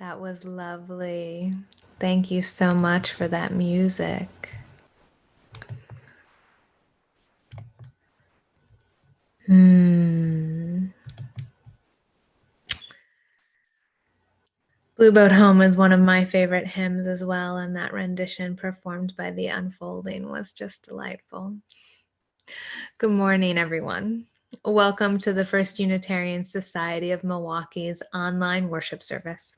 That was lovely. Thank you so much for that music. Hmm. Blue Boat Home is one of my favorite hymns as well, and that rendition performed by The Unfolding was just delightful. Good morning, everyone. Welcome to the First Unitarian Society of Milwaukee's online worship service.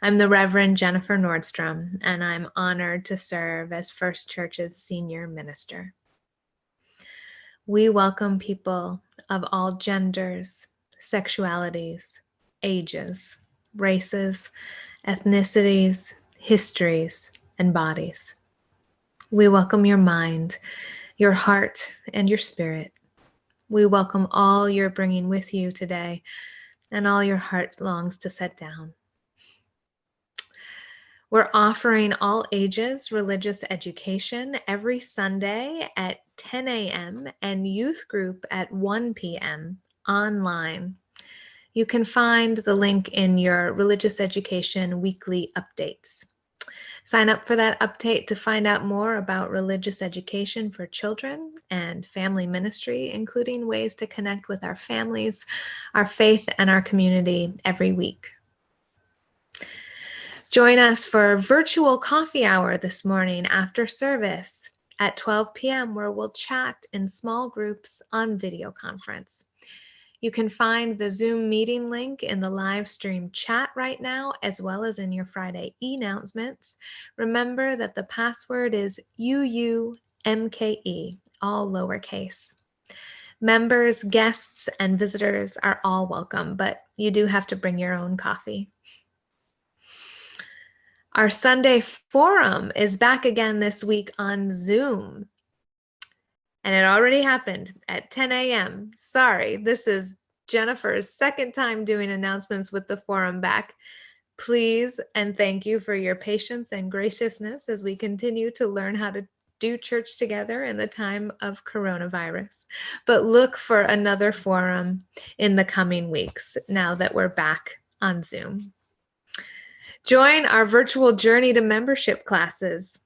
I'm the Reverend Jennifer Nordstrom, and I'm honored to serve as First Church's senior minister. We welcome people of all genders, sexualities, ages, races, ethnicities, histories, and bodies. We welcome your mind, your heart, and your spirit. We welcome all you're bringing with you today and all your heart longs to set down. We're offering all ages religious education every Sunday at 10 a.m. and youth group at 1 p.m. online. You can find the link in your religious education weekly updates. Sign up for that update to find out more about religious education for children and family ministry, including ways to connect with our families, our faith, and our community every week. Join us for virtual coffee hour this morning after service at 12 p.m., where we'll chat in small groups on video conference. You can find the Zoom meeting link in the live stream chat right now, as well as in your Friday announcements. Remember that the password is UUMKE, all lowercase. Members, guests, and visitors are all welcome, but you do have to bring your own coffee. Our Sunday forum is back again this week on Zoom. And it already happened at 10 a.m. Sorry, this is Jennifer's second time doing announcements with the forum back. Please and thank you for your patience and graciousness as we continue to learn how to do church together in the time of coronavirus. But look for another forum in the coming weeks now that we're back on Zoom. Join our virtual journey to membership classes.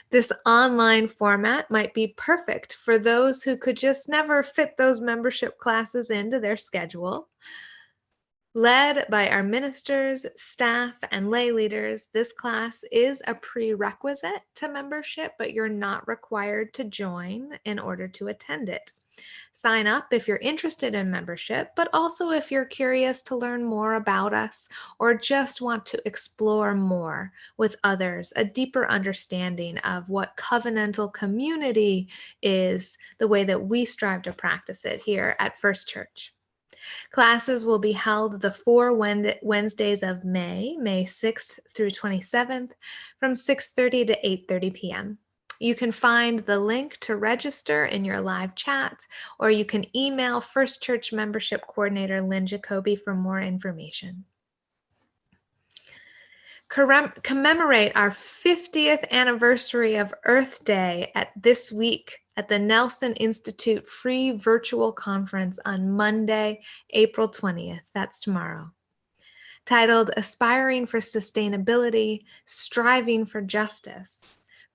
This online format might be perfect for those who could just never fit those membership classes into their schedule. Led by our ministers, staff, and lay leaders, this class is a prerequisite to membership, but you're not required to join in order to attend it. Sign up if you're interested in membership, but also if you're curious to learn more about us or just want to explore more with others, a deeper understanding of what covenantal community is, the way that we strive to practice it here at First Church. Classes will be held the 4 Wednesdays of May 6th through 27th from 6:30 to 8:30 p.m. You can find the link to register in your live chat, or you can email First Church Membership Coordinator Lynn Jacoby for more information. Commemorate our 50th anniversary of Earth Day this week at the Nelson Institute free virtual conference on Monday, April 20th. That's tomorrow. Titled Aspiring for Sustainability, Striving for Justice.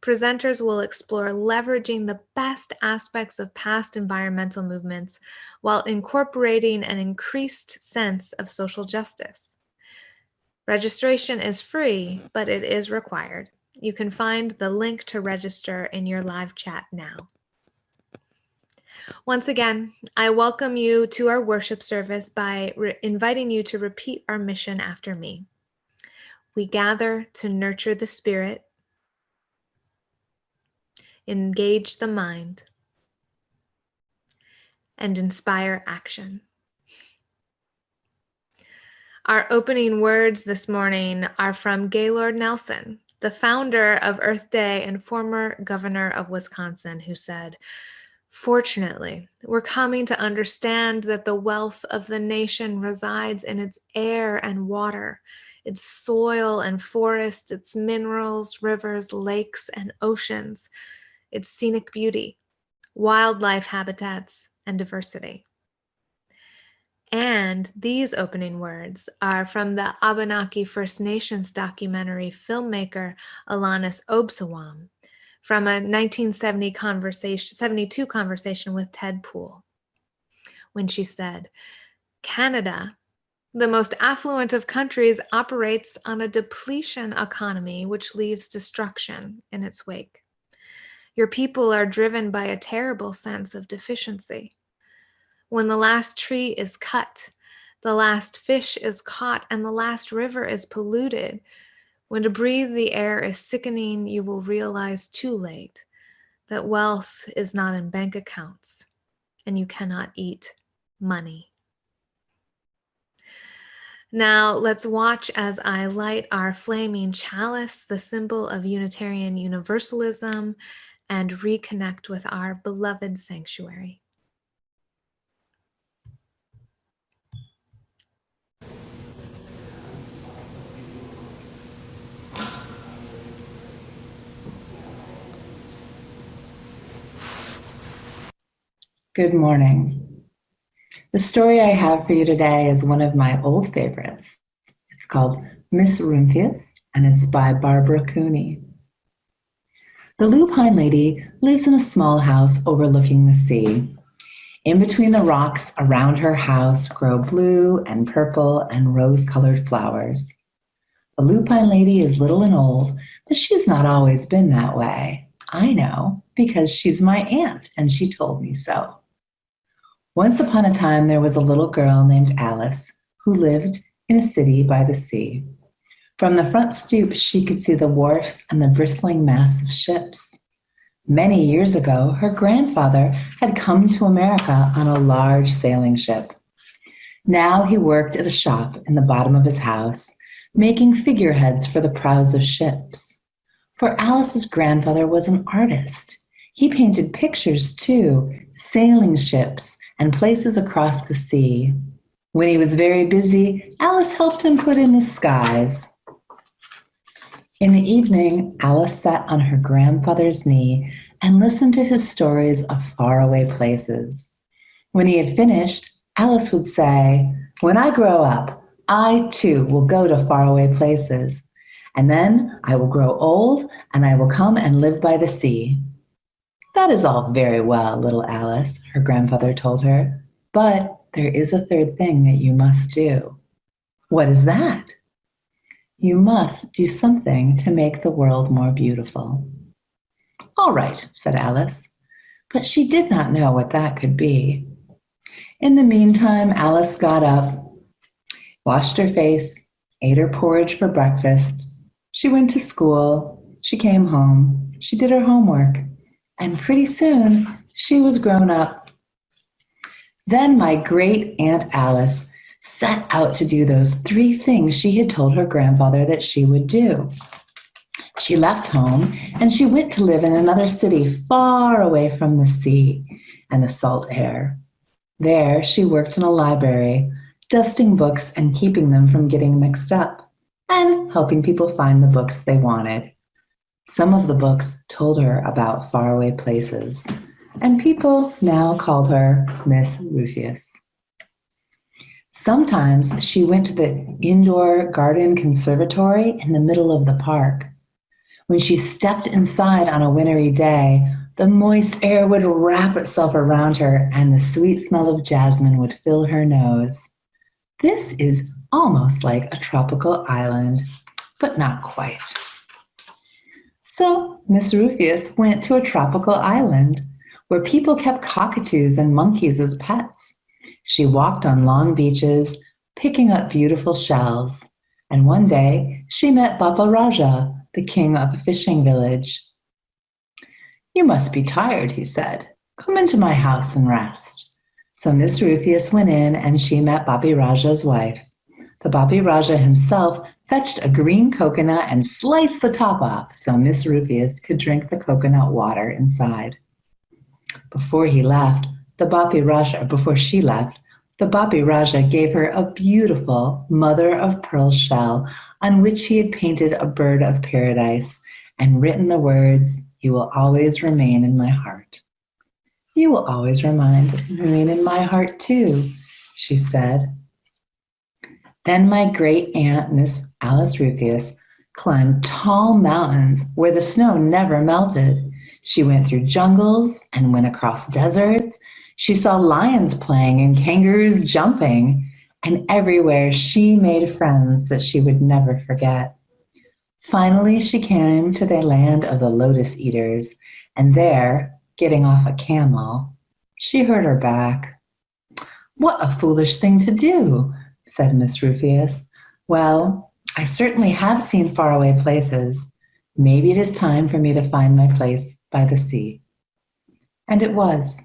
Presenters will explore leveraging the best aspects of past environmental movements while incorporating an increased sense of social justice. Registration is free, but it is required. You can find the link to register in your live chat now. Once again, I welcome you to our worship service by inviting you to repeat our mission after me. We gather to nurture the spirit, engage the mind, and inspire action. Our opening words this morning are from Gaylord Nelson, the founder of Earth Day and former governor of Wisconsin, who said, "Fortunately, we're coming to understand that the wealth of the nation resides in its air and water, its soil and forest, its minerals, rivers, lakes, and oceans, its scenic beauty, wildlife habitats, and diversity. And these opening words are from the Abenaki First Nations documentary filmmaker Alanis Obsawam from a 1972 conversation with Ted Poole, when she said, "Canada, the most affluent of countries, operates on a depletion economy which leaves destruction in its wake. Your people are driven by a terrible sense of deficiency. When the last tree is cut, the last fish is caught, and the last river is polluted, when to breathe the air is sickening, you will realize too late that wealth is not in bank accounts and you cannot eat money." Now let's watch as I light our flaming chalice, the symbol of Unitarian Universalism, and reconnect with our beloved sanctuary. Good morning. The story I have for you today is one of my old favorites. It's called Miss Rumphius, and it's by Barbara Cooney. The lupine lady lives in a small house overlooking the sea. In between the rocks around her house grow blue and purple and rose-colored flowers. The lupine lady is little and old, but she's not always been that way. I know, because she's my aunt, and she told me so. Once upon a time, there was a little girl named Alice who lived in a city by the sea. From the front stoop, she could see the wharfs and the bristling mass of ships. Many years ago, her grandfather had come to America on a large sailing ship. Now he worked at a shop in the bottom of his house, making figureheads for the prows of ships. For Alice's grandfather was an artist. He painted pictures too, sailing ships, and places across the sea. When he was very busy, Alice helped him put in the skies. In the evening, Alice sat on her grandfather's knee and listened to his stories of faraway places. When he had finished, Alice would say, "When I grow up, I too will go to faraway places. And then I will grow old and I will come and live by the sea." "That is all very well, little Alice," her grandfather told her, "but there is a third thing that you must do." "What is that?" "You must do something to make the world more beautiful." "All right," said Alice, but she did not know what that could be. In the meantime, Alice got up, washed her face, ate her porridge for breakfast. She went to school. She came home. She did her homework. And pretty soon, she was grown up. Then my great Aunt Alice set out to do those 3 things she had told her grandfather that she would do. She left home and she went to live in another city far away from the sea and the salt air. There, she worked in a library, dusting books and keeping them from getting mixed up, and helping people find the books they wanted. Some of the books told her about faraway places, and people now called her Miss Rumphius. Sometimes she went to the indoor garden conservatory in the middle of the park. When she stepped inside on a wintry day, the moist air would wrap itself around her and the sweet smell of jasmine would fill her nose. This is almost like a tropical island, but not quite. So Miss Rumphius went to a tropical island where people kept cockatoos and monkeys as pets. She walked on long beaches, picking up beautiful shells. And one day she met Bapa Raja, the king of a fishing village. "You must be tired," he said. "Come into my house and rest." So Miss Rumphius went in and she met Bapi Raja's wife. The Bapi Raja himself fetched a green coconut and sliced the top off so Miss Rumphius could drink the coconut water inside. Before she left, the Bapi Raja gave her a beautiful mother-of-pearl shell on which he had painted a bird of paradise and written the words, "You will always remain in my heart." "You will always remain in my heart too," she said. Then my great aunt, Miss Alice Rufus, climbed tall mountains where the snow never melted. She went through jungles and went across deserts. She saw lions playing and kangaroos jumping, and everywhere she made friends that she would never forget. Finally, she came to the land of the lotus eaters, and there, getting off a camel, she hurt her back. What a foolish thing to do, said Miss Rufus. Well, I certainly have seen faraway places. Maybe it is time for me to find my place by the sea. And it was,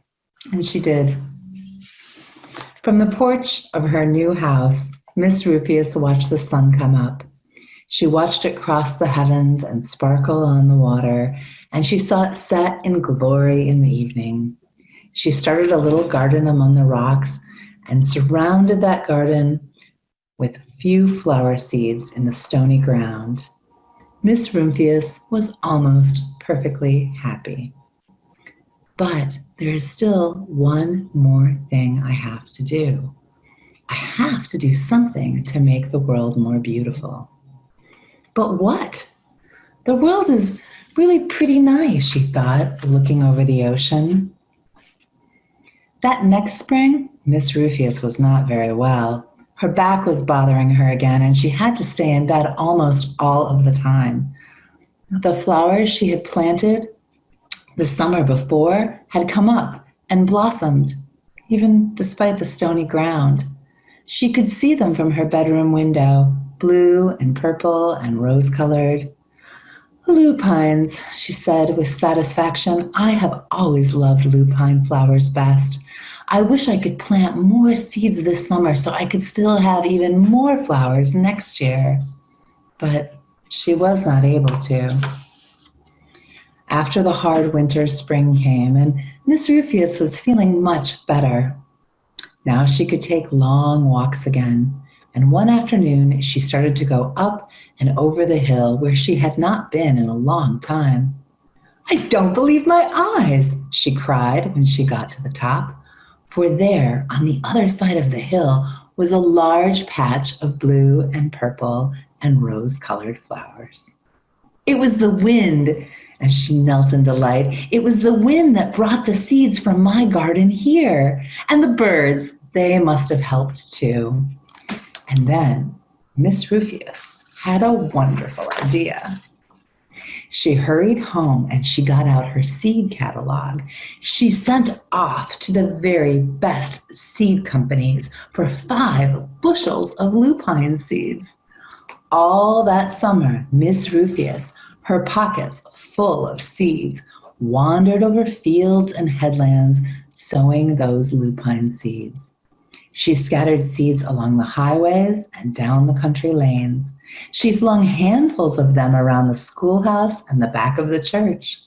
and she did. From the porch of her new house, Miss Rufus watched the sun come up. She watched it cross the heavens and sparkle on the water, and she saw it set in glory in the evening. She started a little garden among the rocks and surrounded that garden with few flower seeds in the stony ground. Miss Rufus was almost perfectly happy. But there is still one more thing I have to do. I have to do something to make the world more beautiful. But what? The world is really pretty nice, she thought, looking over the ocean. That next spring, Miss Rufus was not very well. Her back was bothering her again, and she had to stay in bed almost all of the time. The flowers she had planted the summer before had come up and blossomed, even despite the stony ground. She could see them from her bedroom window, blue and purple and rose-colored. Lupines, she said with satisfaction. I have always loved lupine flowers best. I wish I could plant more seeds this summer so I could still have even more flowers next year. But she was not able to. After the hard winter, spring came, and Miss Rufus was feeling much better. Now she could take long walks again, and one afternoon she started to go up and over the hill where she had not been in a long time. I don't believe my eyes, she cried when she got to the top, for there, on the other side of the hill, was a large patch of blue and purple and rose-colored flowers. It was the wind, as she knelt in delight. It was the wind that brought the seeds from my garden here. And the birds, they must have helped too. And then Miss Rufus had a wonderful idea. She hurried home and she got out her seed catalog. She sent off to the very best seed companies for 5 bushels of lupine seeds. All that summer, Miss Rufus, her pockets full of seeds, wandered over fields and headlands, sowing those lupine seeds. She scattered seeds along the highways and down the country lanes. She flung handfuls of them around the schoolhouse and the back of the church.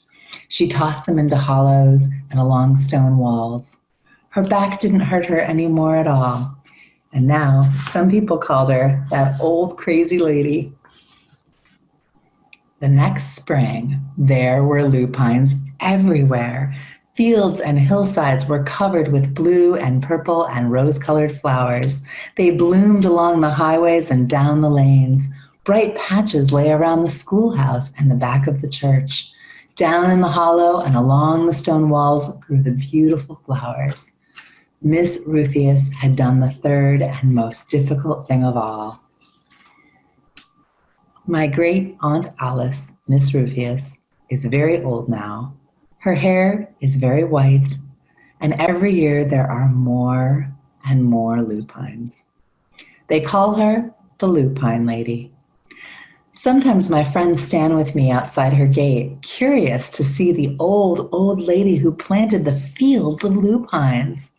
She tossed them into hollows and along stone walls. Her back didn't hurt her anymore at all. And now some people called her that old crazy lady. The next spring, there were lupines everywhere. Fields and hillsides were covered with blue and purple and rose-colored flowers. They bloomed along the highways and down the lanes. Bright patches lay around the schoolhouse and the back of the church. Down in the hollow and along the stone walls grew the beautiful flowers. Miss Rufus had done the third and most difficult thing of all. My great Aunt Alice, Miss Rufus, is very old now. Her hair is very white, and every year there are more and more lupines. They call her the Lupine Lady. Sometimes my friends stand with me outside her gate, curious to see the old lady who planted the fields of lupines.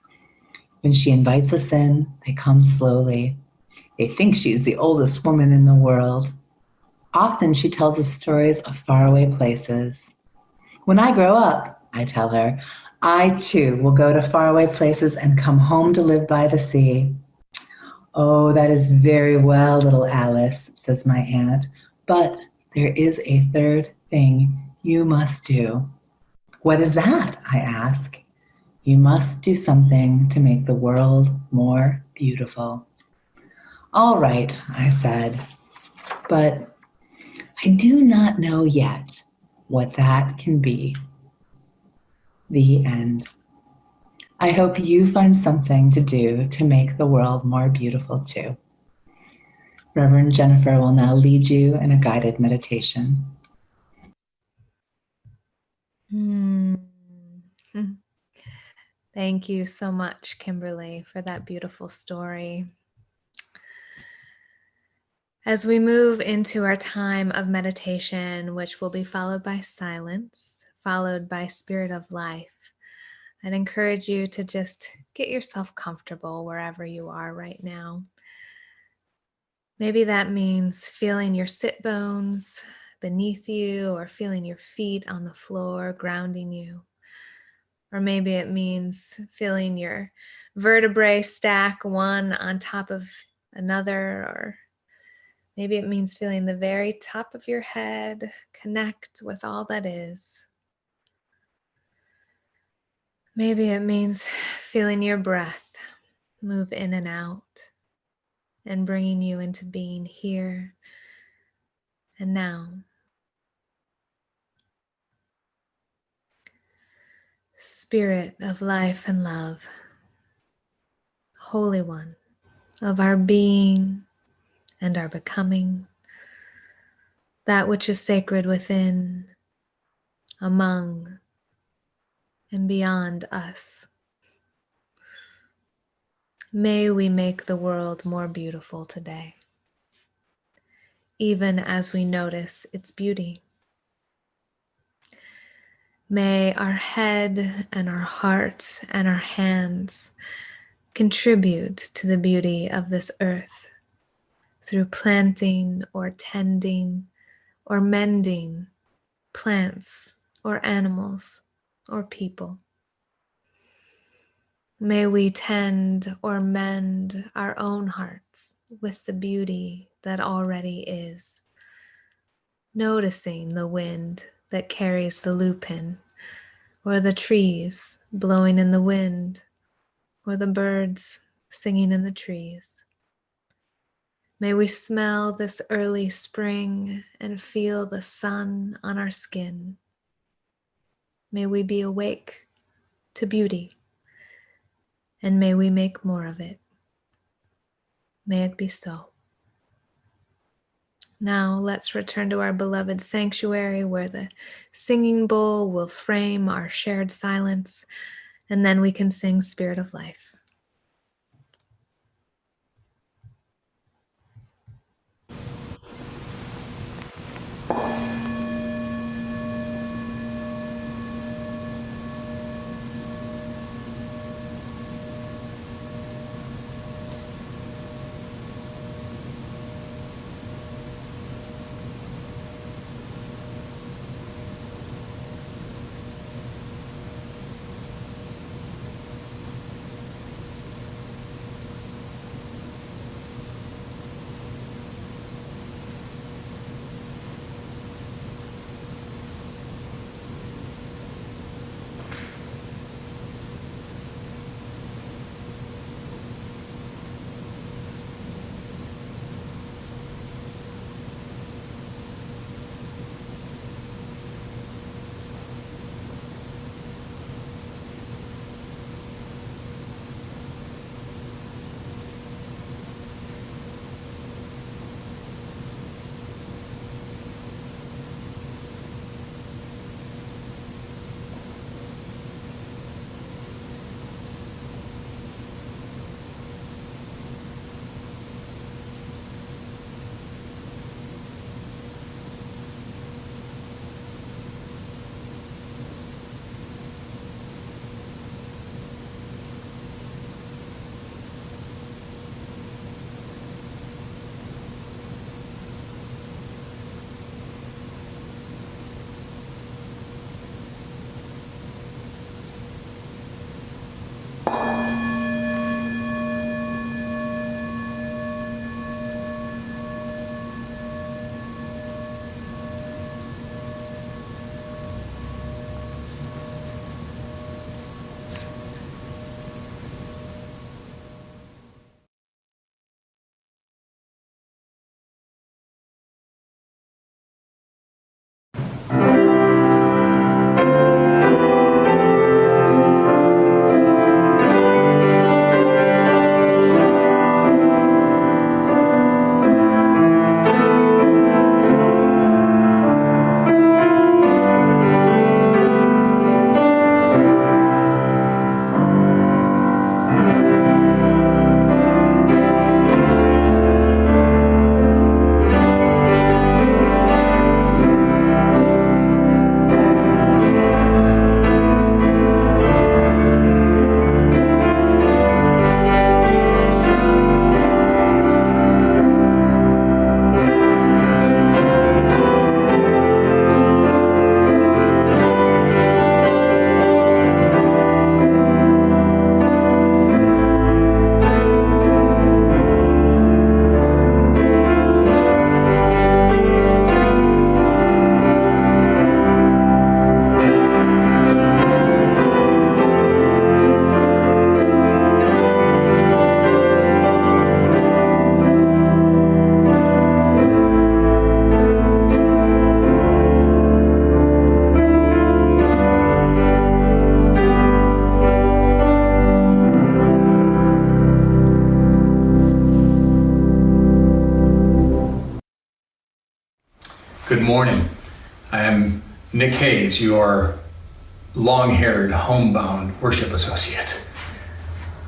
When she invites us in, they come slowly. They think she's the oldest woman in the world. Often she tells us stories of faraway places. When I grow up, I tell her, I too will go to faraway places and come home to live by the sea. Oh, that is very well, little Alice, says my aunt, but there is a third thing you must do. What is that? I ask. You must do something to make the world more Beautiful. All right, I said, but I do not know yet what that can be. The end. I hope you find something to do to make the world more beautiful too. Reverend Jennifer will now lead you in a guided meditation. Hmm. Thank you so much, Kimberly, for that beautiful story. As we move into our time of meditation, which will be followed by silence, followed by spirit of life, I'd encourage you to just get yourself comfortable wherever you are right now. Maybe that means feeling your sit bones beneath you or feeling your feet on the floor, grounding you. Or maybe it means feeling your vertebrae stack one on top of another, or maybe it means feeling the very top of your head connect with all that is. Maybe it means feeling your breath move in and out and bringing you into being here and now. Spirit of life and love, Holy One of our being and our becoming, that which is sacred within, among, and beyond us. May we make the world more beautiful today, even as we notice its beauty. May our head and our heart and our hands contribute to the beauty of this earth through planting or tending or mending plants or animals or people. May we tend or mend our own hearts with the beauty that already is, noticing the wind that carries the lupin, or the trees blowing in the wind, or the birds singing in the trees. May we smell this early spring and feel the sun on our skin. May we be awake to beauty, and may we make more of it. May it be so. Now let's return to our beloved sanctuary where the singing bowl will frame our shared silence, and then we can sing Spirit of Life. Good morning. I am Nick Hayes, your long-haired, homebound worship associate.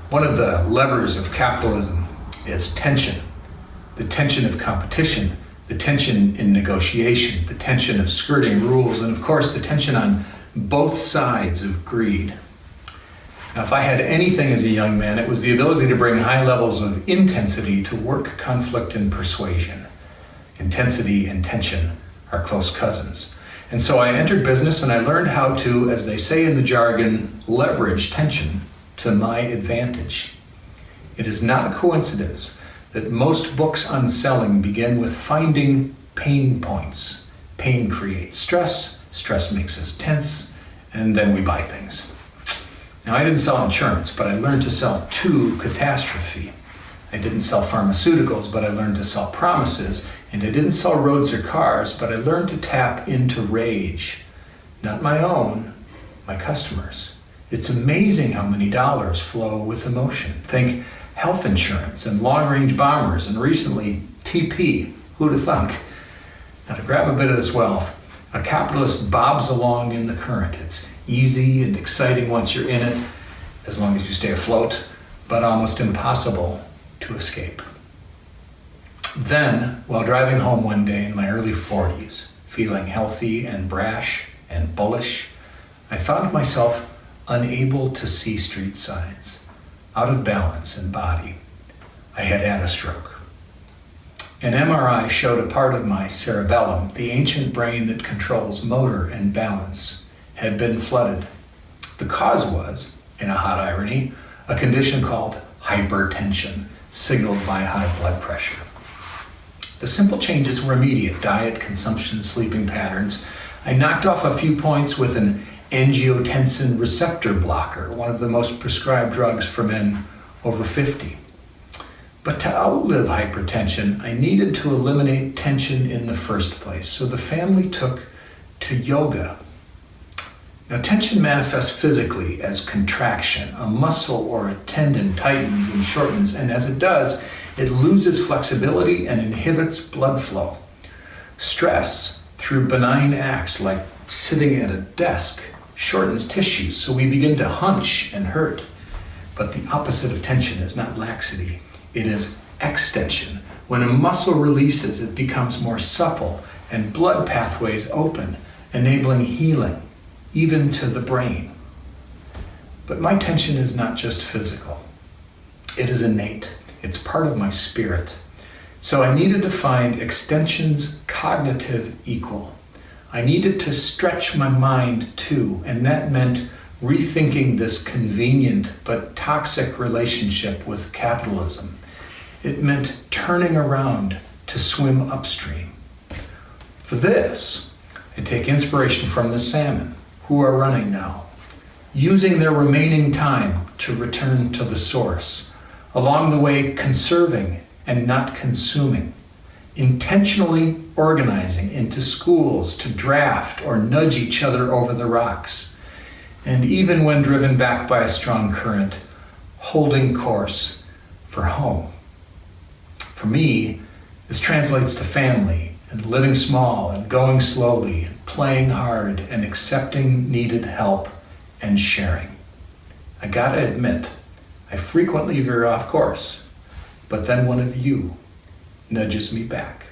One of the levers of capitalism is tension. The tension of competition, the tension in negotiation, the tension of skirting rules, and of course the tension on both sides of greed. Now, if I had anything as a young man, it was the ability to bring high levels of intensity to work, conflict, and persuasion. Intensity and tension are close cousins. And so I entered business and I learned how to, as they say in the jargon, leverage tension to my advantage. It is not a coincidence that most books on selling begin with finding pain points. Pain creates stress, stress makes us tense, and then we buy things. Now, I didn't sell insurance, but I learned to sell to catastrophe. I didn't sell pharmaceuticals, but I learned to sell promises. And I didn't sell roads or cars, but I learned to tap into rage. Not my own, my customers. It's amazing how many dollars flow with emotion. Think health insurance and long-range bombers, and recently TP. Who'd have thunk? Now, to grab a bit of this wealth, a capitalist bobs along in the current. It's easy and exciting once you're in it, as long as you stay afloat, but almost impossible to escape. Then, while driving home one day in my early 40s, feeling healthy and brash and bullish, I found myself unable to see street signs, out of balance in body. I had had a stroke. An MRI showed a part of my cerebellum, the ancient brain that controls motor and balance, had been flooded. The cause was, in a hot irony, a condition called hypertension, signaled by high blood pressure. The simple changes were immediate: diet, consumption, sleeping patterns. I knocked off a few points with an angiotensin receptor blocker, one of the most prescribed drugs for men over 50. But to outlive hypertension, I needed to eliminate tension in the first place, so the family took to yoga. Now, tension manifests physically as contraction. A muscle or a tendon tightens and shortens, and as it does, it loses flexibility and inhibits blood flow. Stress, through benign acts like sitting at a desk, shortens tissues, so we begin to hunch and hurt. But the opposite of tension is not laxity, it is extension. When a muscle releases, it becomes more supple and blood pathways open, enabling healing, even to the brain. But my tension is not just physical. It is innate. It's part of my spirit. So I needed to find extension's cognitive equal. I needed to stretch my mind too, and that meant rethinking this convenient but toxic relationship with capitalism. It meant turning around to swim upstream. For this, I take inspiration from the salmon, who are running now, using their remaining time to return to the source, along the way conserving and not consuming, intentionally organizing into schools to draft or nudge each other over the rocks, and even when driven back by a strong current, holding course for home. For me, this translates to family and living small and going slowly and playing hard and accepting needed help and sharing. I gotta admit, I frequently veer off course, but then one of you nudges me back.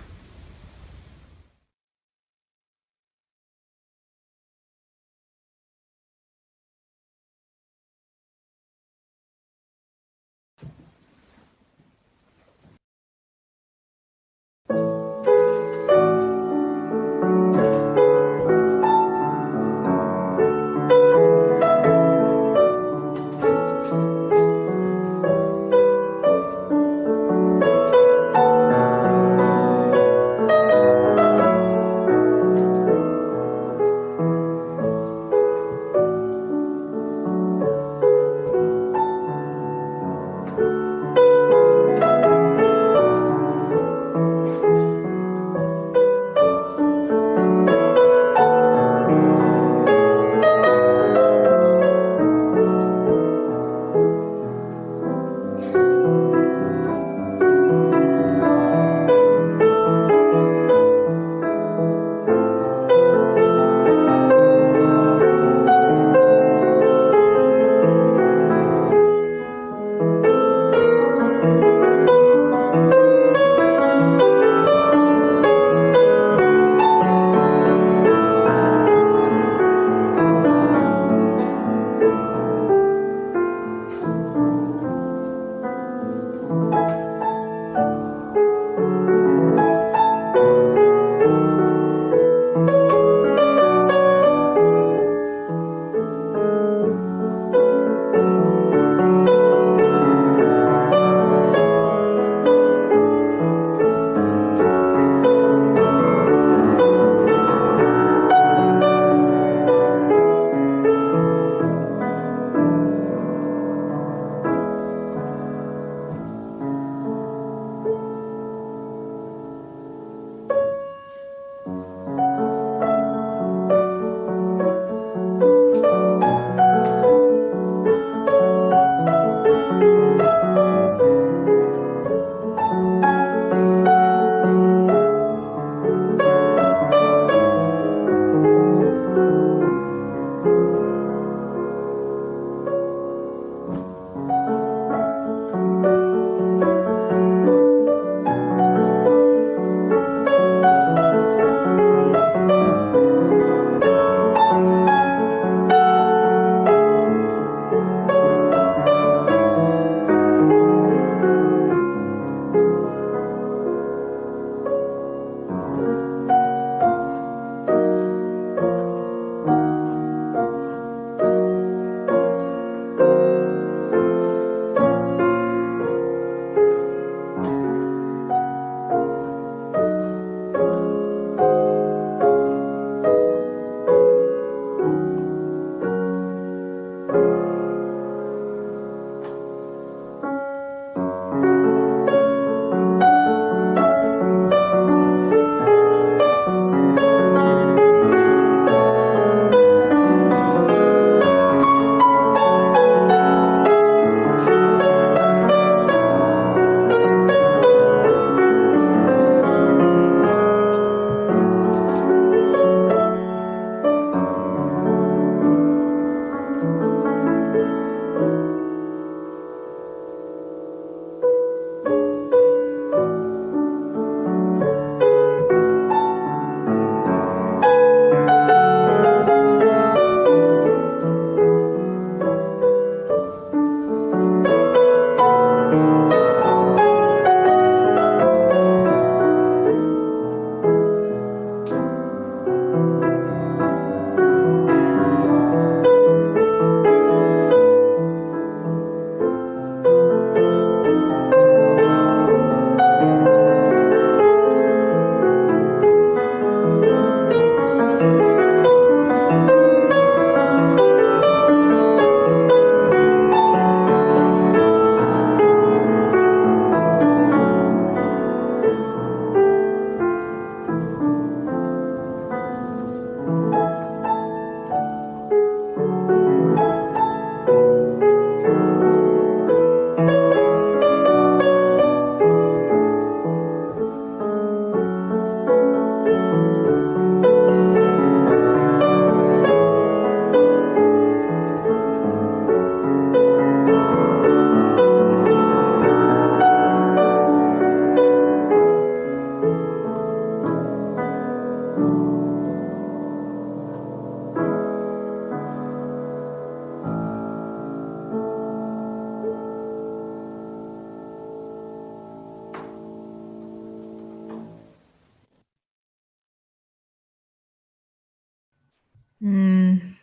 Mm.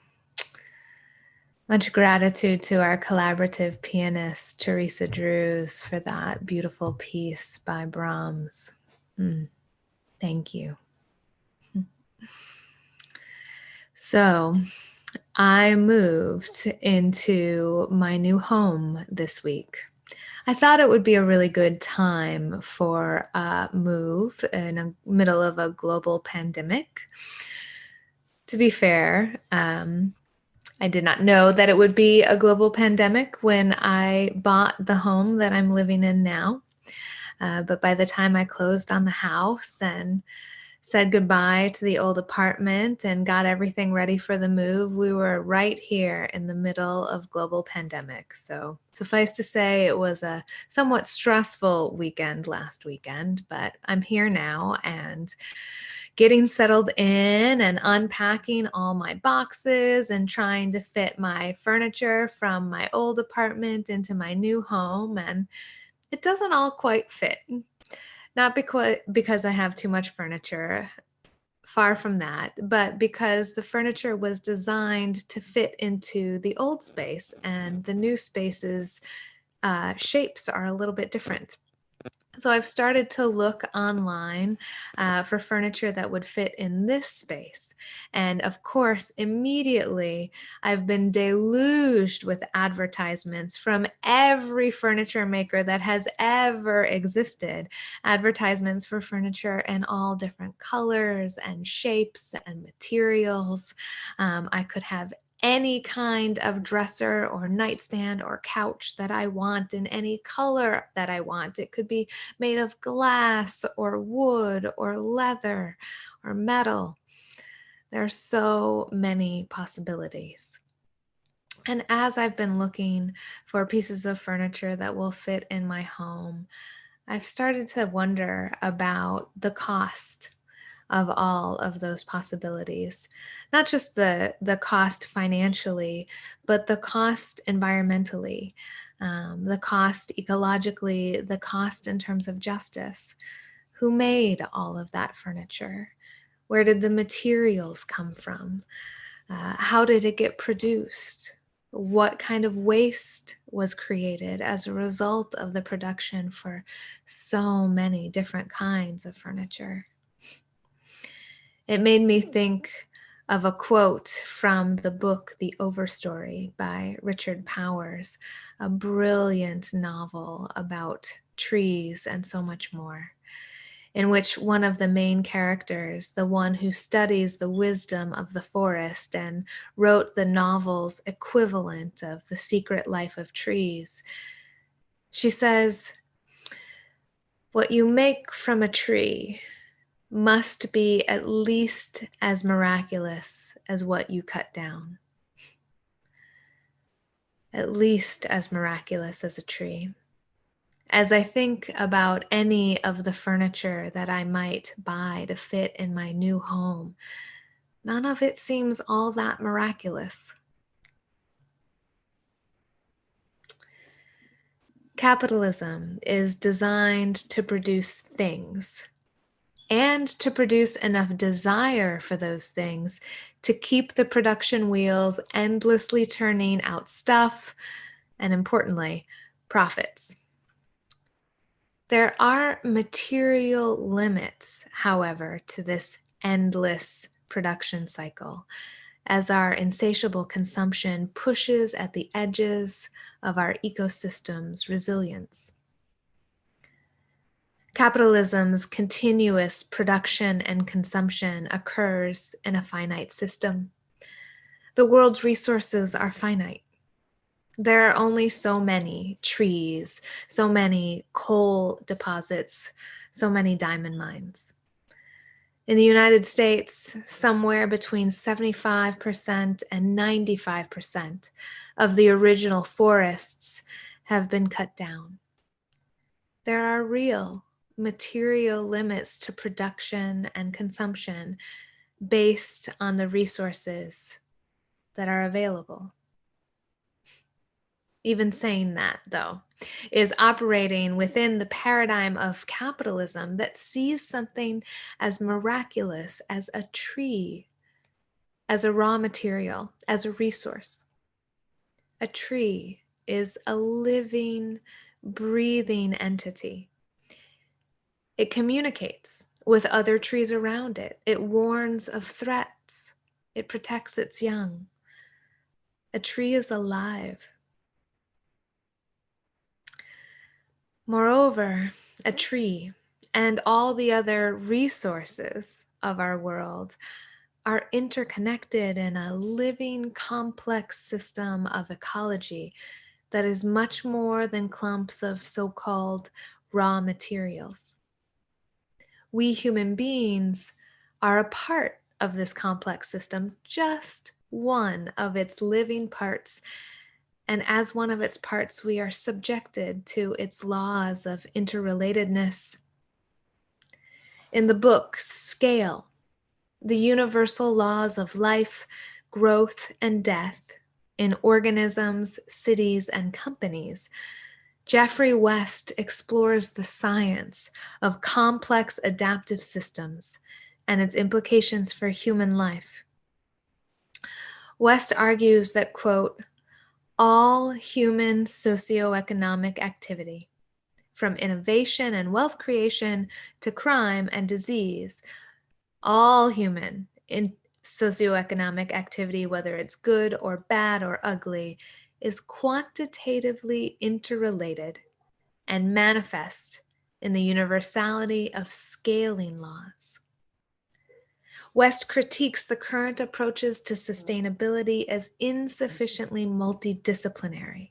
Much gratitude to our collaborative pianist, Teresa Drews, for that beautiful piece by Brahms. Thank you. So, I moved into my new home this week. I thought it would be a really good time for a move in the middle of a global pandemic. To be fair, I did not know that it would be a global pandemic when I bought the home that I'm living in now. But by the time I closed on the house and said goodbye to the old apartment and got everything ready for the move, we were right here in the middle of global pandemic. So suffice to say, it was a somewhat stressful weekend last weekend, but I'm here now and getting settled in and unpacking all my boxes and trying to fit my furniture from my old apartment into my new home. And it doesn't all quite fit. Not because I have too much furniture, far from that, but because the furniture was designed to fit into the old space and the new space's shapes are a little bit different. So I've started to look online for furniture that would fit in this space. And of course, immediately I've been deluged with advertisements from every furniture maker that has ever existed. Advertisements for furniture in all different colors and shapes and materials. I could have any kind of dresser or nightstand or couch that I want in any color that I want. It could be made of glass or wood or leather or metal. There are so many possibilities. And as I've been looking for pieces of furniture that will fit in my home, I've started to wonder about the cost of all of those possibilities. Not just the cost financially, but the cost environmentally, the cost ecologically, the cost in terms of justice. Who made all of that furniture? Where did the materials come from? How did it get produced? What kind of waste was created as a result of the production for so many different kinds of furniture? It made me think of a quote from the book The Overstory by Richard Powers, a brilliant novel about trees and so much more, in which one of the main characters, the one who studies the wisdom of the forest and wrote the novel's equivalent of The Secret Life of Trees, she says, "What you make from a tree must be at least as miraculous as what you cut down." At least as miraculous as a tree. As I think about any of the furniture that I might buy to fit in my new home, none of it seems all that miraculous. Capitalism is designed to produce things and to produce enough desire for those things to keep the production wheels endlessly turning out stuff and, importantly, profits. There are material limits, however, to this endless production cycle, as our insatiable consumption pushes at the edges of our ecosystem's resilience. Capitalism's continuous production and consumption occurs in a finite system. The world's resources are finite. There are only so many trees, so many coal deposits, so many diamond mines. In the United States, somewhere between 75% and 95% of the original forests have been cut down. There are real material limits to production and consumption based on the resources that are available. Even saying that, though, is operating within the paradigm of capitalism that sees something as miraculous as a tree as a raw material, as a resource. A tree is a living, breathing entity. It communicates with other trees around it. It warns of threats. It protects its young. A tree is alive. Moreover, a tree and all the other resources of our world are interconnected in a living, complex system of ecology that is much more than clumps of so-called raw materials. We human beings are a part of this complex system, just one of its living parts. And as one of its parts, we are subjected to its laws of interrelatedness. In the book, Scale, the universal laws of life, growth, and death in organisms, cities, and companies, Jeffrey West explores the science of complex adaptive systems and its implications for human life. West argues that, quote, all human socioeconomic activity, from innovation and wealth creation to crime and disease, all human in socioeconomic activity, whether it's good or bad or ugly, is quantitatively interrelated and manifest in the universality of scaling laws. West critiques the current approaches to sustainability as insufficiently multidisciplinary,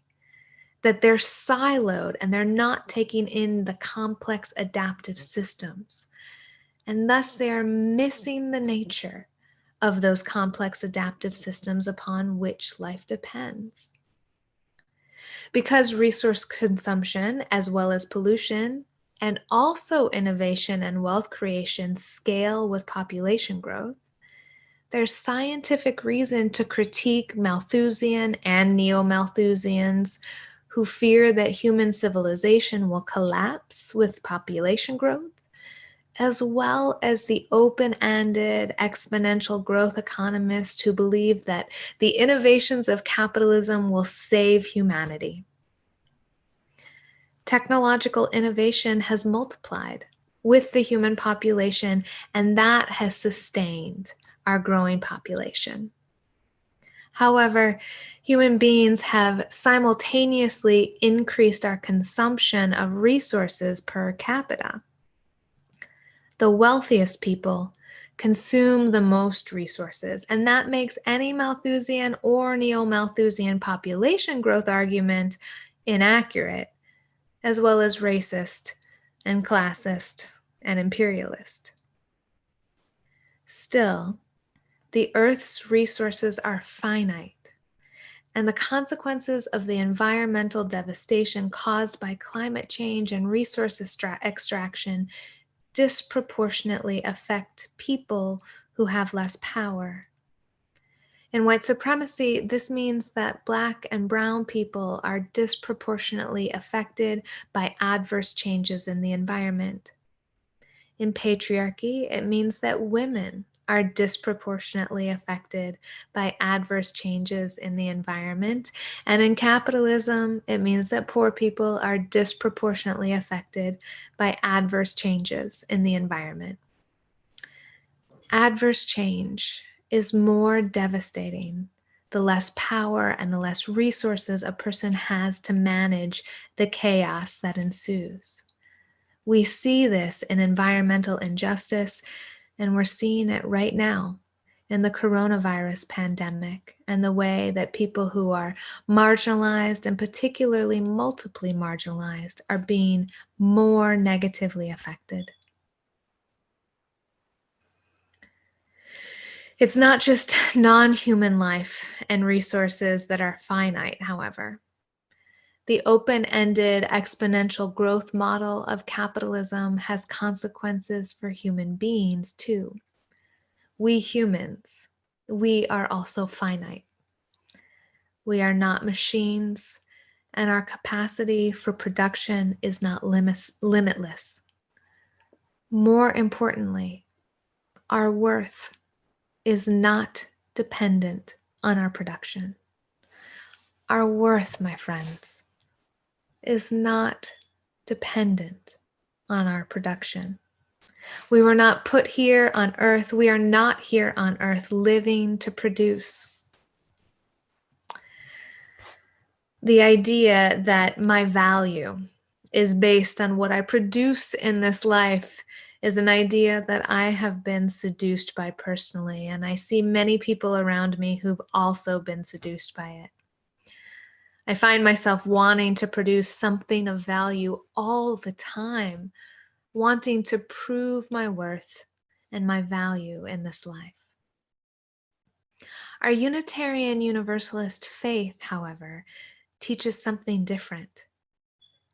that they're siloed and they're not taking in the complex adaptive systems. And thus they are missing the nature of those complex adaptive systems upon which life depends. Because resource consumption, as well as pollution, and also innovation and wealth creation scale with population growth, there's scientific reason to critique Malthusian and neo-Malthusians who fear that human civilization will collapse with population growth, as well as the open-ended exponential growth economists who believe that the innovations of capitalism will save humanity. Technological innovation has multiplied with the human population, and that has sustained our growing population. However, human beings have simultaneously increased our consumption of resources per capita. The wealthiest people consume the most resources, and that makes any Malthusian or neo-Malthusian population growth argument inaccurate, as well as racist and classist and imperialist. Still, the Earth's resources are finite, and the consequences of the environmental devastation caused by climate change and resource extraction disproportionately affect people who have less power. In white supremacy, this means that Black and brown people are disproportionately affected by adverse changes in the environment. In patriarchy, it means that women are disproportionately affected by adverse changes in the environment. And in capitalism, it means that poor people are disproportionately affected by adverse changes in the environment. Adverse change is more devastating the less power and the less resources a person has to manage the chaos that ensues. We see this in environmental injustice, and we're seeing it right now in the coronavirus pandemic and the way that people who are marginalized and particularly multiply marginalized are being more negatively affected. It's not just non-human life and resources that are finite, however. The open-ended exponential growth model of capitalism has consequences for human beings too. We humans, we are also finite. We are not machines, and our capacity for production is not limitless. More importantly, our worth is not dependent on our production. Our worth, my friends, is not dependent on our production. We were not put here on earth. We are not here on earth living to produce. The idea that my value is based on what I produce in this life is an idea that I have been seduced by personally, and I see many people around me who've also been seduced by it. I find myself wanting to produce something of value all the time, wanting to prove my worth and my value in this life. Our Unitarian Universalist faith, however, teaches something different.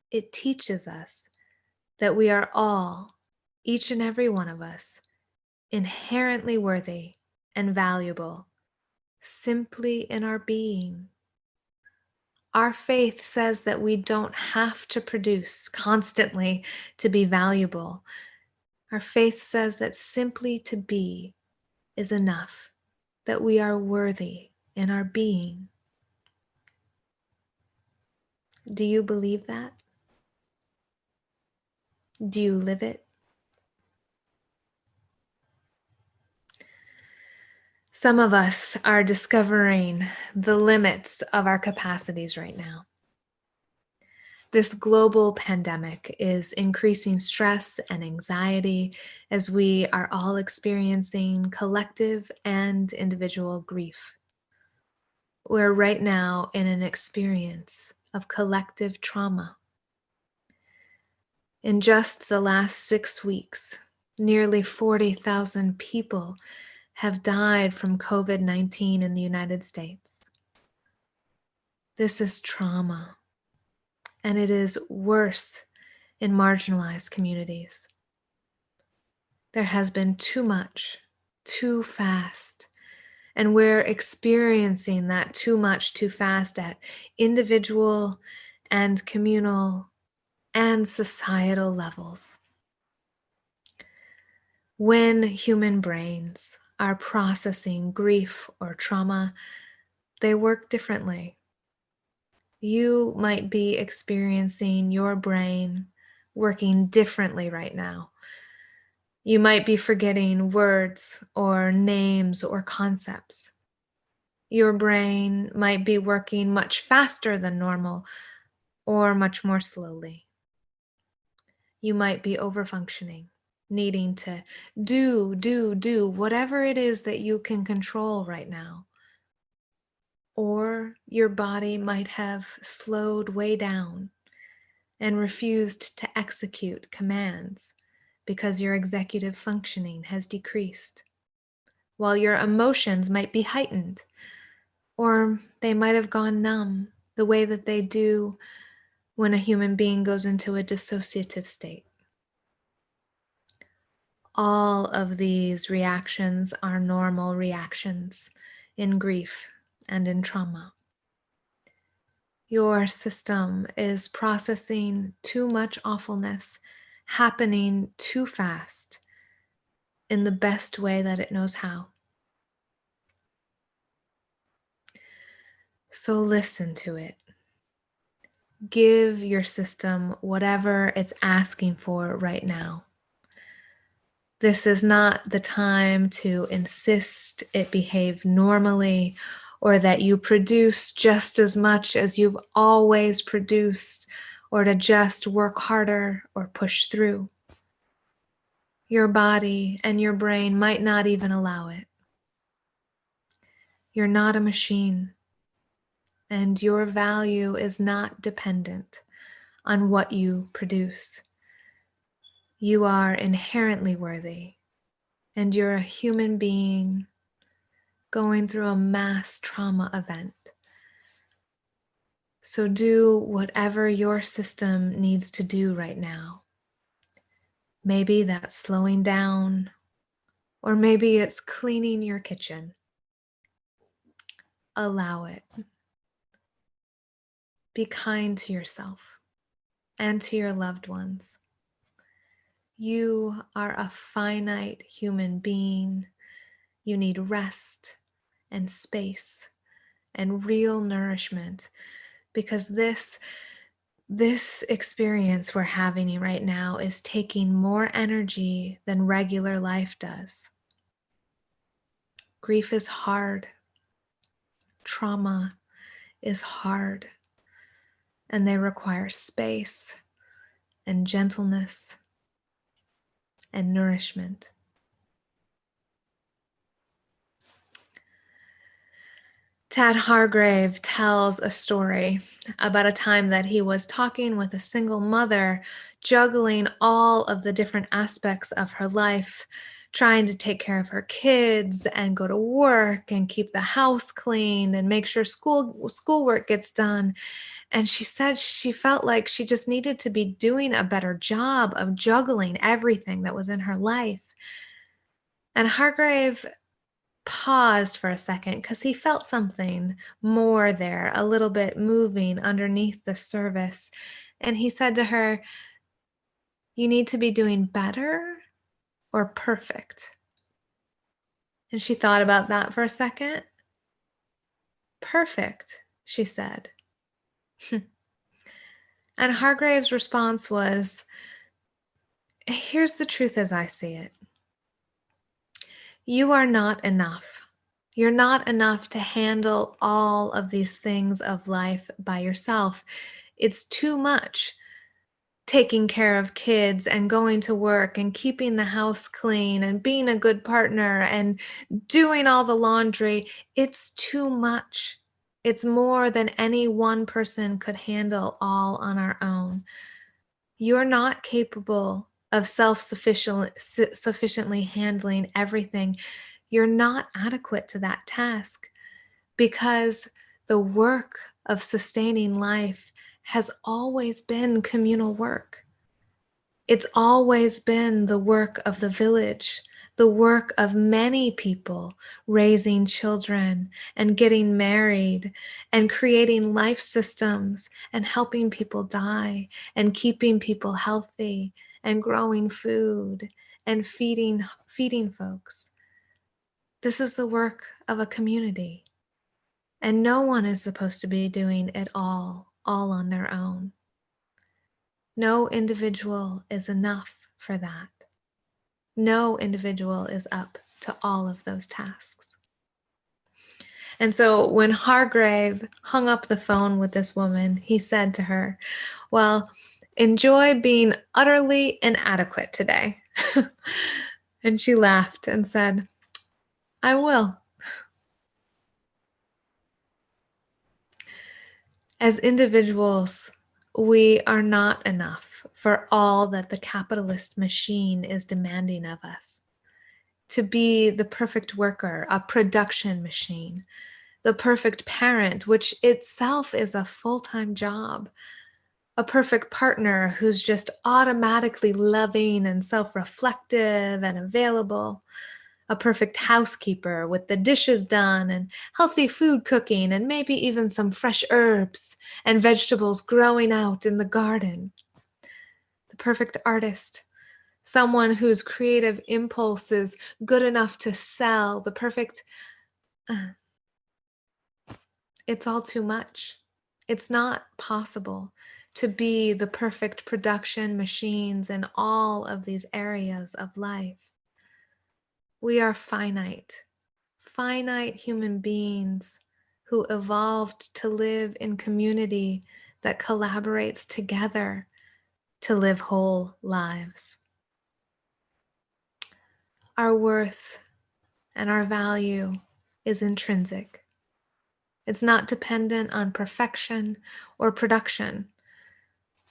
It teaches us that we are all, each and every one of us, inherently worthy and valuable simply in our being. Our faith says that we don't have to produce constantly to be valuable. Our faith says that simply to be is enough, that we are worthy in our being. Do you believe that? Do you live it? Some of us are discovering the limits of our capacities right now. This global pandemic is increasing stress and anxiety as we are all experiencing collective and individual grief. We're right now in an experience of collective trauma. In just the last 6 weeks, nearly 40,000 people have died from COVID-19 in the United States. This is trauma, and it is worse in marginalized communities. There has been too much, too fast, and we're experiencing that too much, too fast at individual and communal and societal levels. When human brains are processing grief or trauma, they work differently. You might be experiencing your brain working differently right now. You might be forgetting words or names or concepts. Your brain might be working much faster than normal or much more slowly. You might be overfunctioning, needing to do whatever it is that you can control right now. Or your body might have slowed way down and refused to execute commands because your executive functioning has decreased, while your emotions might be heightened, or they might have gone numb the way that they do when a human being goes into a dissociative state. All of these reactions are normal reactions in grief and in trauma. Your system is processing too much awfulness, happening too fast in the best way that it knows how. So listen to it. Give your system whatever it's asking for right now. This is not the time to insist it behave normally or that you produce just as much as you've always produced or to just work harder or push through. Your body and your brain might not even allow it. You're not a machine, and your value is not dependent on what you produce. You are inherently worthy, and you're a human being going through a mass trauma event. So do whatever your system needs to do right now. Maybe that's slowing down, or maybe it's cleaning your kitchen. Allow it. Be kind to yourself and to your loved ones. You are a finite human being. You need rest. and space and real nourishment, because this experience we're having right now is taking more energy than regular life does. Grief is hard. Trauma is hard. And they require space and gentleness and nourishment. Tad Hargrave tells a story about a time that he was talking with a single mother, juggling all of the different aspects of her life, trying to take care of her kids and go to work and keep the house clean and make sure schoolwork gets done. And she said she felt like she just needed to be doing a better job of juggling everything that was in her life. And Hargrave paused for a second because he felt something more there, a little bit moving underneath the surface. And he said to her, "You need to be doing better or perfect?" And she thought about that for a second. "Perfect," she said. And Hargrave's response was, "Here's the truth as I see it. You are not enough. You're not enough to handle all of these things of life by yourself. It's too much taking care of kids and going to work and keeping the house clean and being a good partner and doing all the laundry. It's too much. It's more than any one person could handle all on our own. You're not capable of sufficiently handling everything. You're not adequate to that task, because the work of sustaining life has always been communal work. It's always been the work of the village, the work of many people raising children and getting married and creating life systems and helping people die and keeping people healthy and growing food and feeding folks. This is the work of a community. And no one is supposed to be doing it all on their own. No individual is enough for that. No individual is up to all of those tasks. And so when Hargrave hung up the phone with this woman, he said to her, "Well, enjoy being utterly inadequate today." And she laughed and said, "I will." As individuals, we are not enough for all that the capitalist machine is demanding of us. To be the perfect worker, a production machine, the perfect parent, which itself is a full-time job, a perfect partner who's just automatically loving and self-reflective and available, a perfect housekeeper with the dishes done and healthy food cooking and maybe even some fresh herbs and vegetables growing out in the garden. The perfect artist, someone whose creative impulse is good enough to sell. The perfect, it's all too much. It's not possible to be the perfect production machines in all of these areas of life. We are finite human beings who evolved to live in community that collaborates together to live whole lives. Our worth and our value is intrinsic. It's not dependent on perfection or production.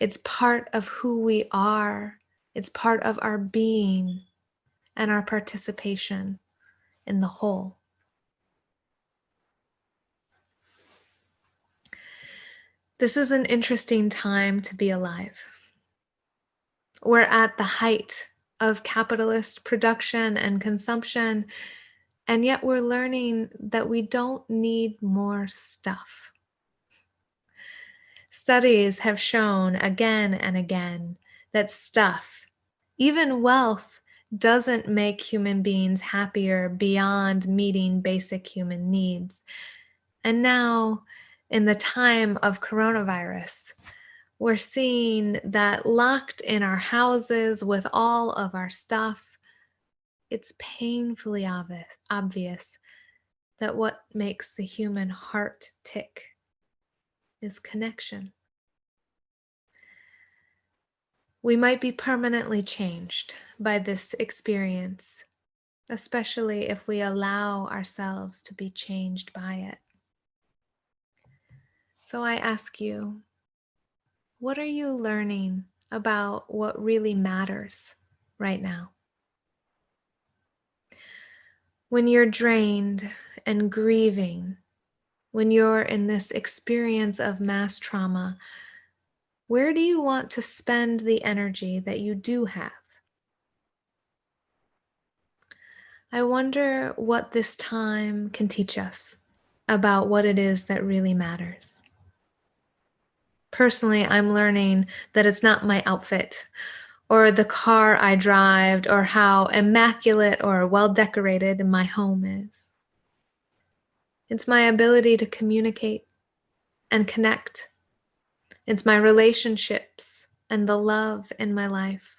It's part of who we are. It's part of our being and our participation in the whole. This is an interesting time to be alive. We're at the height of capitalist production and consumption, and yet we're learning that we don't need more stuff. Studies have shown again and again that stuff, even wealth, doesn't make human beings happier beyond meeting basic human needs. And now, in the time of coronavirus, we're seeing that locked in our houses with all of our stuff, it's painfully obvious that what makes the human heart tick is connection. We might be permanently changed by this experience, especially if we allow ourselves to be changed by it. So I ask you, what are you learning about what really matters right now? When you're drained and grieving, when you're in this experience of mass trauma, where do you want to spend the energy that you do have? I wonder what this time can teach us about what it is that really matters. Personally, I'm learning that it's not my outfit or the car I drive or how immaculate or well decorated my home is. It's my ability to communicate and connect. It's my relationships and the love in my life.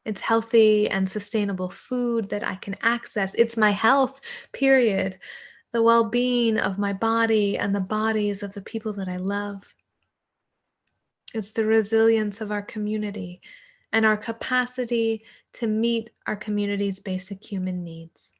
It's healthy and sustainable food that I can access. It's my health, period. The well-being of my body and the bodies of the people that I love. It's the resilience of our community and our capacity to meet our community's basic human needs.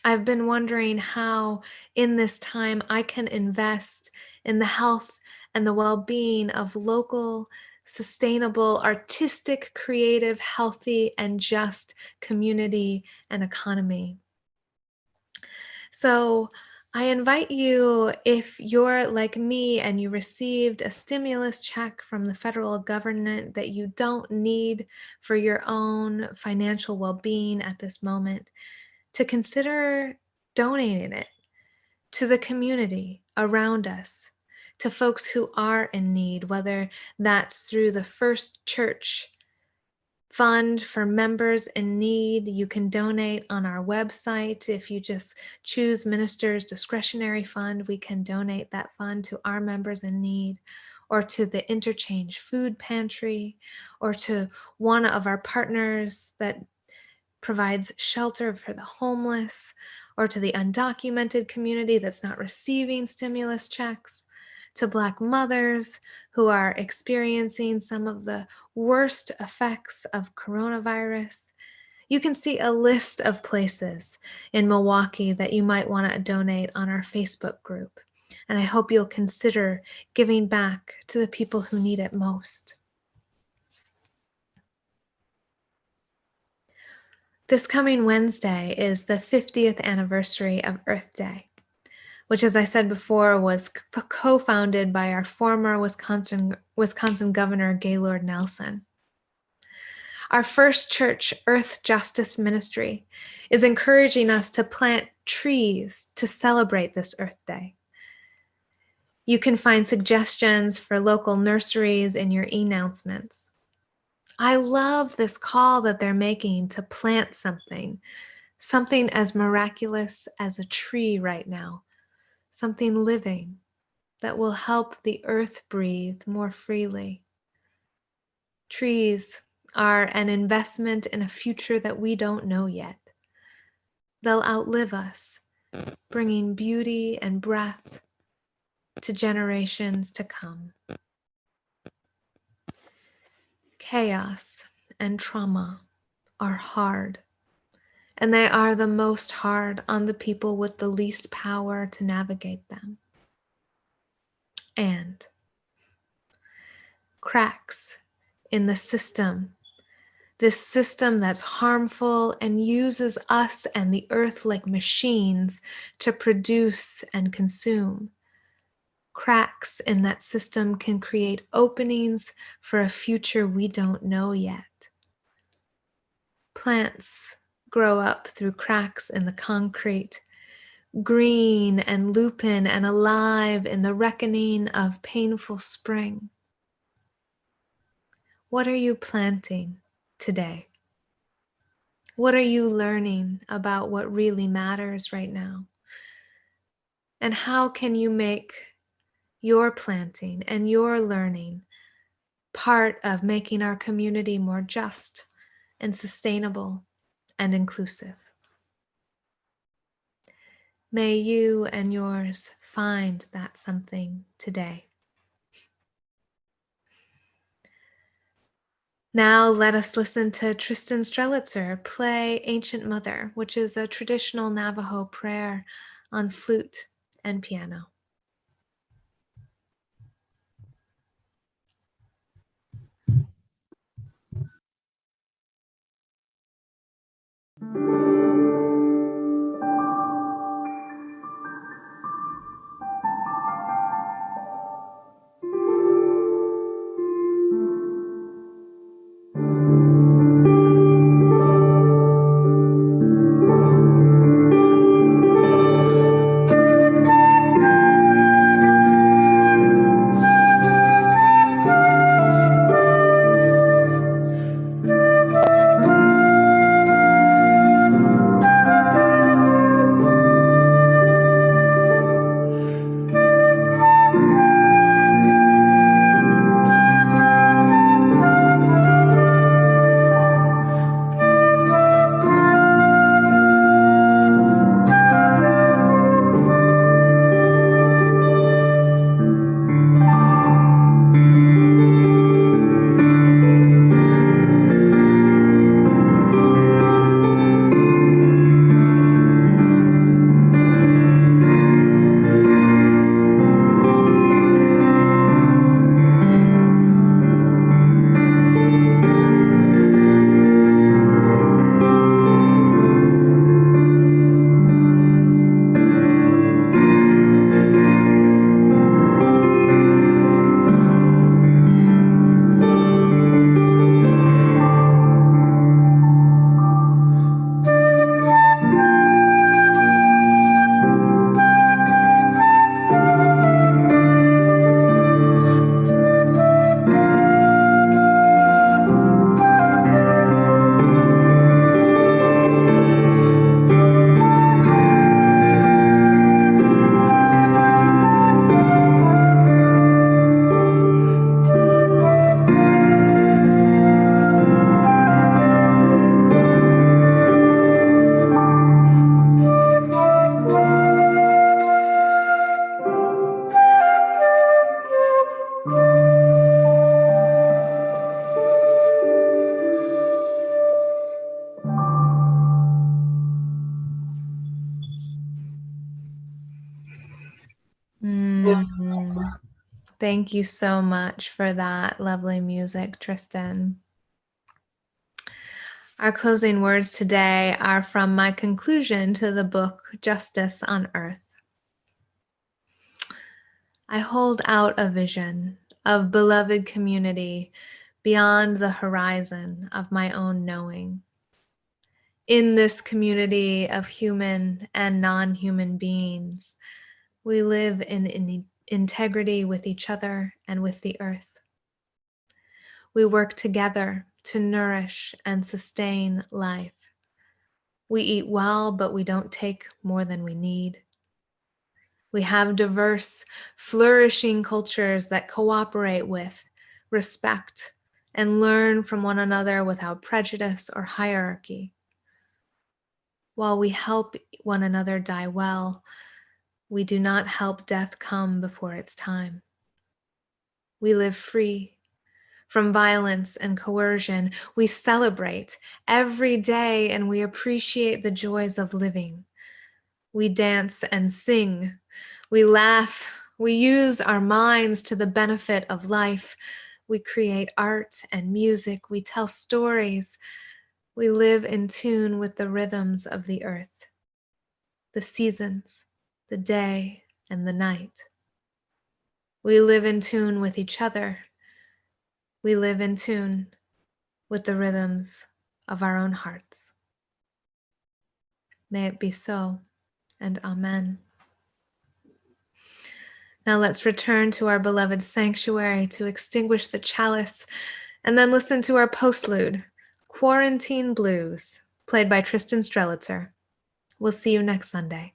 I've been wondering how in this time I can invest in the health and the well-being of local, sustainable, artistic, creative, healthy, and just community and economy. So I invite you, if you're like me and you received a stimulus check from the federal government that you don't need for your own financial well-being at this moment, to consider donating it to the community around us, to folks who are in need, whether that's through the First Church Fund for members in need. You can donate on our website. If you just choose Minister's Discretionary Fund, we can donate that fund to our members in need, or to the Interchange Food Pantry, or to one of our partners that provides shelter for the homeless, or to the undocumented community that's not receiving stimulus checks, to Black mothers who are experiencing some of the worst effects of coronavirus. You can see a list of places in Milwaukee that you might want to donate on our Facebook group. And I hope you'll consider giving back to the people who need it most. This coming Wednesday is the 50th anniversary of Earth Day, which, as I said before, was co-founded by our former Wisconsin Governor Gaylord Nelson. Our First Church Earth Justice Ministry is encouraging us to plant trees to celebrate this Earth Day. You can find suggestions for local nurseries in your e-announcements. I love this call that they're making to plant something as miraculous as a tree right now, something living that will help the earth breathe more freely. Trees are an investment in a future that we don't know yet. They'll outlive us, bringing beauty and breath to generations to come. Chaos and trauma are hard, and they are the most hard on the people with the least power to navigate them. And cracks in the system, this system that's harmful and uses us and the earth like machines to produce and consume. Cracks in that system can create openings for a future we don't know yet. Plants grow up through cracks in the concrete, green and lupin and alive in the reckoning of painful spring. What are you planting today? What are you learning about what really matters right now? And how can you make your planting and your learning part of making our community more just and sustainable and inclusive? May you and yours find that something today. Now let us listen to Tristan Strelitzer play Ancient Mother, which is a traditional Navajo prayer on flute and piano. Thank you so much for that lovely music, Tristan. Our closing words today are from my conclusion to the book, Justice on Earth. I hold out a vision of beloved community beyond the horizon of my own knowing. In this community of human and non-human beings, we live in integrity with each other and with the earth. We work together to nourish and sustain life. We eat well, but we don't take more than we need. We have diverse, flourishing cultures that cooperate with, respect, and learn from one another without prejudice or hierarchy. While we help one another die well, we do not help death come before its time. We live free from violence and coercion. We celebrate every day and we appreciate the joys of living. We dance and sing. We laugh. We use our minds to the benefit of life. We create art and music. We tell stories. We live in tune with the rhythms of the earth, the seasons, the day, and the night. We live in tune with each other. We live in tune with the rhythms of our own hearts. May it be so, and amen. Now let's return to our beloved sanctuary to extinguish the chalice and then listen to our postlude, Quarantine Blues, played by Tristan Strelitzer. We'll see you next Sunday.